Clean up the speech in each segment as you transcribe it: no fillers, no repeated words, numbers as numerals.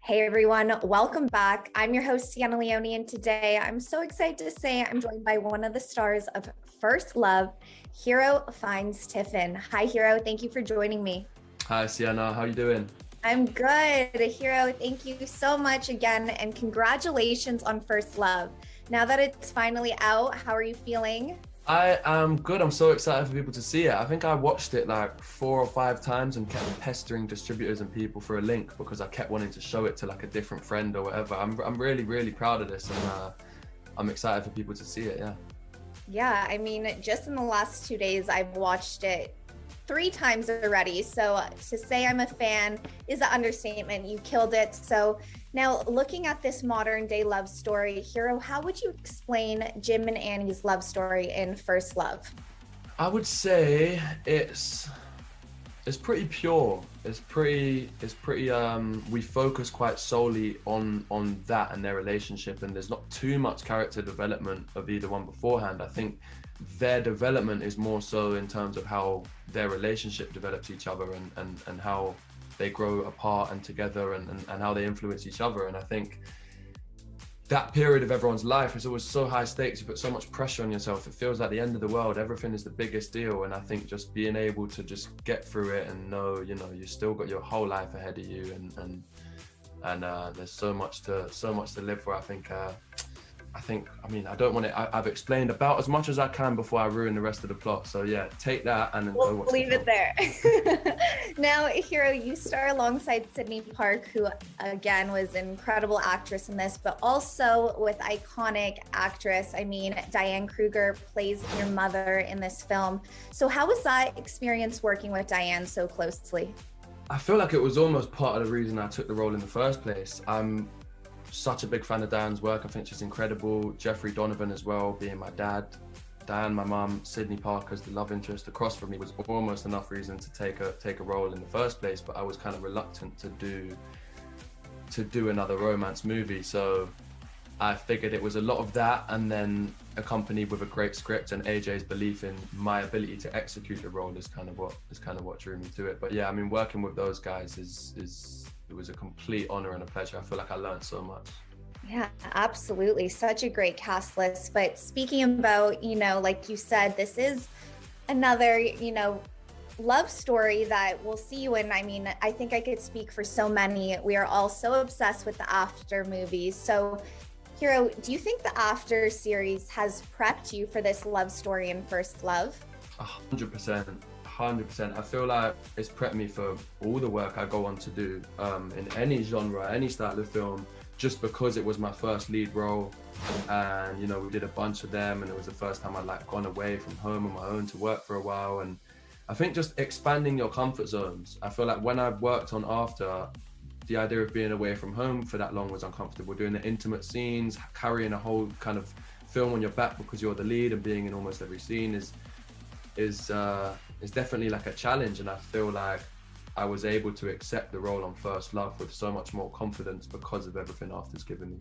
Hey everyone, welcome back. I'm your host, Sienna Leone, and today I'm so excited to say I'm joined by one of the stars of First Love, Hero finds Tiffin. Hi Hero, thank you for joining me. Hi Sienna, how you doing? I'm good. Hero, thank you so much again, and congratulations on First Love. Now that it's finally out, how are you feeling? I am good. I'm so excited for people to see it. I think I watched it like 4 or 5 times and kept pestering distributors and people for a link because I kept wanting to show it to like a different friend or whatever. I'm really proud of this, and I'm excited for people to see it. Yeah. Yeah, I mean, just in the last 2 days, I've watched it 3 times already. So to say I'm a fan is an understatement. You killed it. So now looking at this modern day love story, Hero, how would you explain Jim and Annie's love story in First Love? I would say it's pretty pure. It's pretty we focus quite solely on that and their relationship, and there's not too much character development of either one beforehand. I think their development is more so in terms of how their relationship develops each other and how they grow apart and together and how they influence each other. And I think that period of everyone's life is always so high stakes. You put so much pressure on yourself. It feels like the end of the world. Everything is the biggest deal. And I think just being able to just get through it and know, you still got your whole life ahead of you, and there's so much to live for. I mean, I don't want it. I've explained about as much as I can before I ruin the rest of the plot. So yeah, take that and we'll leave it there. Now, Hero, you star alongside Sydney Park, who again was an incredible actress in this, but also with iconic actress. I mean, Diane Kruger plays your mother in this film. So how was that experience working with Diane so closely? I feel like it was almost part of the reason I took the role in the first place. I'm such a big fan of Diane's work. I think she's incredible. Jeffrey Donovan as well, being my dad. Diane, my mum, Sydney Parker's the love interest across from me was almost enough reason to take a role in the first place, but I was kind of reluctant to do another romance movie. So I figured it was a lot of that, and then accompanied with a great script and AJ's belief in my ability to execute the role is kind of what drew me to it. But yeah, I mean, working with those guys it was a complete honor and a pleasure. I feel like I learned so much. Yeah, absolutely. Such a great cast list. But speaking about, like you said, this is another, love story that we'll see you in. I mean, I think I could speak for so many. We are all so obsessed with the After movies. So, Hero, do you think the After series has prepped you for this love story in First Love? 100%. 100%. I feel like it's prepped me for all the work I go on to do in any genre, any style of film, just because it was my first lead role. And, we did a bunch of them, and it was the first time I'd gone away from home on my own to work for a while. And I think just expanding your comfort zones. I feel like when I worked on After, the idea of being away from home for that long was uncomfortable. Doing the intimate scenes, carrying a whole kind of film on your back because you're the lead and being in almost every scene is definitely like a challenge, and I feel like I was able to accept the role on First Love with so much more confidence because of everything After's given me.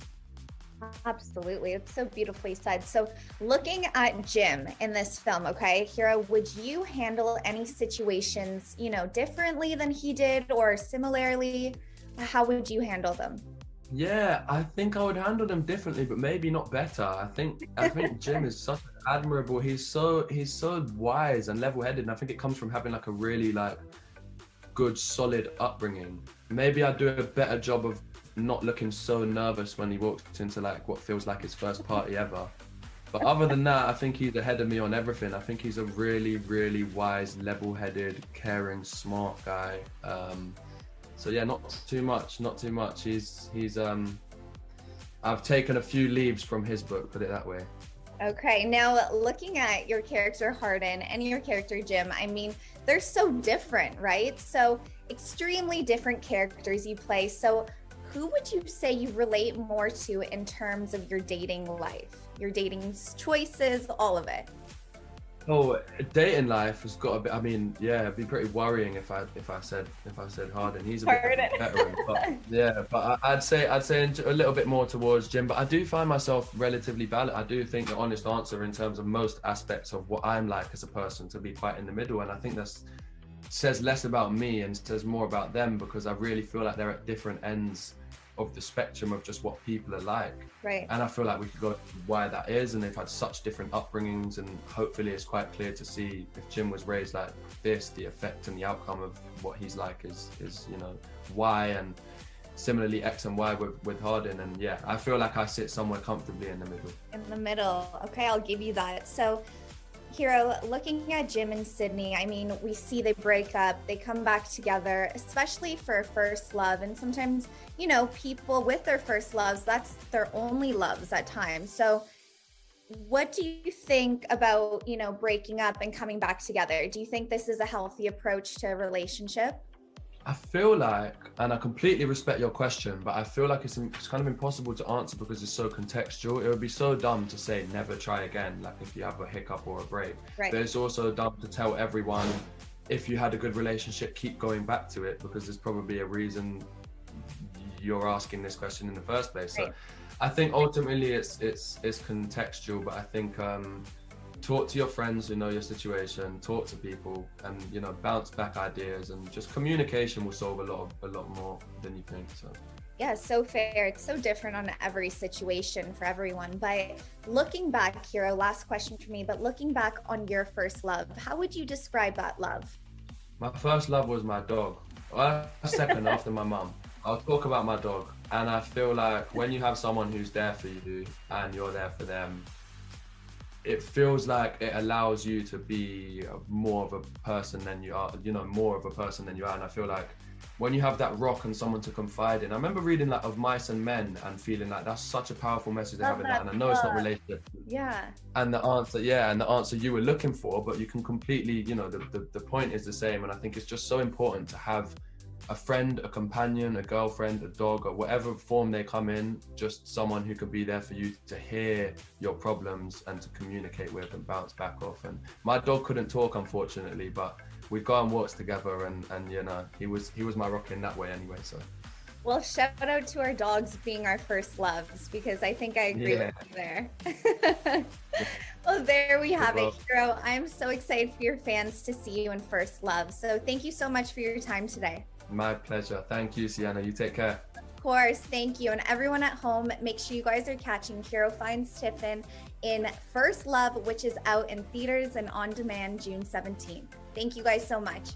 Absolutely. It's so beautifully said. So looking at Jim in this film, okay, Hero, would you handle any situations, differently than he did or similarly? How would you handle them? Yeah, I think I would handle them differently, but maybe not better. I think Jim is such admirable. He's so wise and level-headed, and I think it comes from having like a really good, solid upbringing. Maybe I'd do a better job of not looking so nervous when he walks into what feels like his first party ever. But other than that, I think he's ahead of me on everything. I think he's a really wise, level-headed, caring, smart guy. So yeah, not too much. He's I've taken a few leaves from his book, put it that way. Okay, now looking at your character Hardin and your character Jim, I mean, they're so different, right? So extremely different characters you play. So who would you say you relate more to in terms of your dating life, your dating choices, all of it? Oh, dating life has got a bit. I mean, yeah, it'd be pretty worrying if I said Hardin. He's a bit of a veteran, but yeah. But I'd say a little bit more towards Jim. But I do find myself relatively balanced. I do think the honest answer in terms of most aspects of what I'm like as a person to be quite in the middle, and I think that's says less about me and says more about them, because I really feel like they're at different ends of the spectrum of just what people are like. Right. And I feel like we could go into why that is, and they've had such different upbringings, and hopefully it's quite clear to see if Jim was raised like this, the effect and the outcome of what he's like is you know, why, and similarly X and Y with Hardin. And yeah, I feel like I sit somewhere comfortably in the middle. In the middle. Okay, I'll give you that. So Hero, looking at Jim and Sydney, I mean, we see they break up, they come back together, especially for a first love. And sometimes, you know, people with their first loves, that's their only loves at times. So what do you think about, you know, breaking up and coming back together? Do you think this is a healthy approach to a relationship? I feel like, and I completely respect your question, but I feel like it's kind of impossible to answer because it's so contextual. It would be so dumb to say never try again, like if you have a hiccup or a break. Right. But it's also dumb to tell everyone, if you had a good relationship, keep going back to it, because there's probably a reason you're asking this question in the first place. Right. So I think ultimately it's contextual, but I think talk to your friends who know your situation, talk to people, and you know, bounce back ideas, and just communication will solve a lot more than you think. So yeah, so fair. It's so different on every situation for everyone. But looking back, Hero, last question for me, but looking back on your first love, how would you describe that love? My first love was my dog. Well, second after my mum. I'll talk about my dog. And I feel like when you have someone who's there for you and you're there for them, it feels like it allows you to be more of a person than you are, you know, more of a person than you are. And I feel like when you have that rock and someone to confide in, I remember reading that of Mice and Men and feeling like that's such a powerful message to have in that. And I know it's not related. Yeah. And the answer you were looking for, but you can completely, you know, the point is the same. And I think it's just so important to have a friend, a companion, a girlfriend, a dog, or whatever form they come in, just someone who could be there for you to hear your problems and to communicate with and bounce back off. And my dog couldn't talk, unfortunately, but we'd go on walks together, and you know, he was my rock in that way anyway. So well, shout out to our dogs being our first loves, because I think I agree with you there. Well, there we have it, Hero. I'm so excited for your fans to see you in first love. So thank you so much for your time today. My pleasure. Thank you, Sienna. You take care. Of course. Thank you. And everyone at home, make sure you guys are catching Hero Finds Tiffin in First Love, which is out in theaters and on demand June 17th. Thank you guys so much.